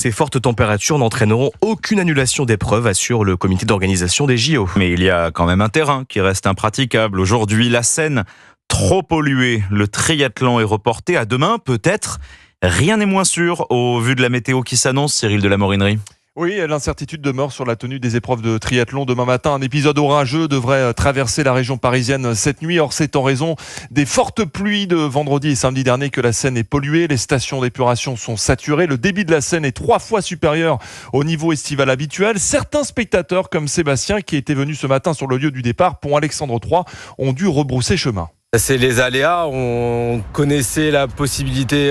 Ces fortes températures n'entraîneront aucune annulation d'épreuve, assure le comité d'organisation des JO. Mais il y a quand même un terrain qui reste impraticable. Aujourd'hui, la Seine, trop polluée. Le triathlon est reporté à demain, peut-être. Rien n'est moins sûr au vu de la météo qui s'annonce, Cyril de la Morinerie. Oui, l'incertitude demeure sur la tenue des épreuves de triathlon demain matin. Un épisode orageux devrait traverser la région parisienne cette nuit. Or, c'est en raison des fortes pluies de vendredi et samedi dernier que la Seine est polluée. Les stations d'épuration sont saturées. Le débit de la Seine est 3 fois supérieur au niveau estival habituel. Certains spectateurs, comme Sébastien, qui était venu ce matin sur le lieu du départ, pont Alexandre III, ont dû rebrousser chemin. C'est les aléas. On connaissait la possibilité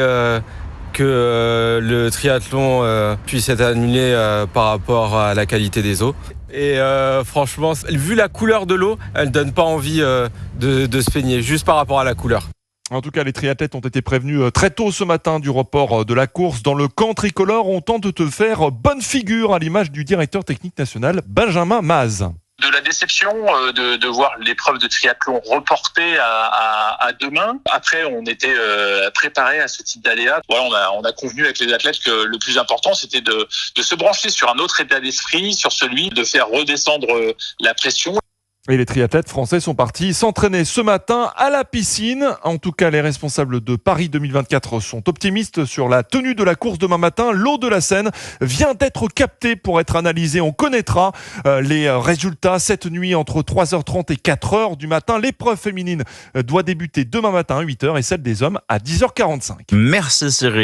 que le triathlon puisse être annulé par rapport à la qualité des eaux. Et franchement, vu la couleur de l'eau, elle donne pas envie de se baigner, juste par rapport à la couleur. En tout cas, les triathlètes ont été prévenus très tôt ce matin du report de la course. Dans le camp tricolore, on tente de faire bonne figure à l'image du directeur technique national, Benjamin Maz. De la déception de voir l'épreuve de triathlon reportée à demain. Après, on était préparé à ce type d'aléas. Voilà, on a convenu avec les athlètes que le plus important, c'était de se brancher sur un autre état d'esprit, sur celui de faire redescendre la pression. Et les triathlètes français sont partis s'entraîner ce matin à la piscine. En tout cas, les responsables de Paris 2024 sont optimistes sur la tenue de la course demain matin. L'eau de la Seine vient d'être captée pour être analysée. On connaîtra les résultats cette nuit entre 3h30 et 4h du matin. L'épreuve féminine doit débuter demain matin à 8h et celle des hommes à 10h45. Merci Cyril.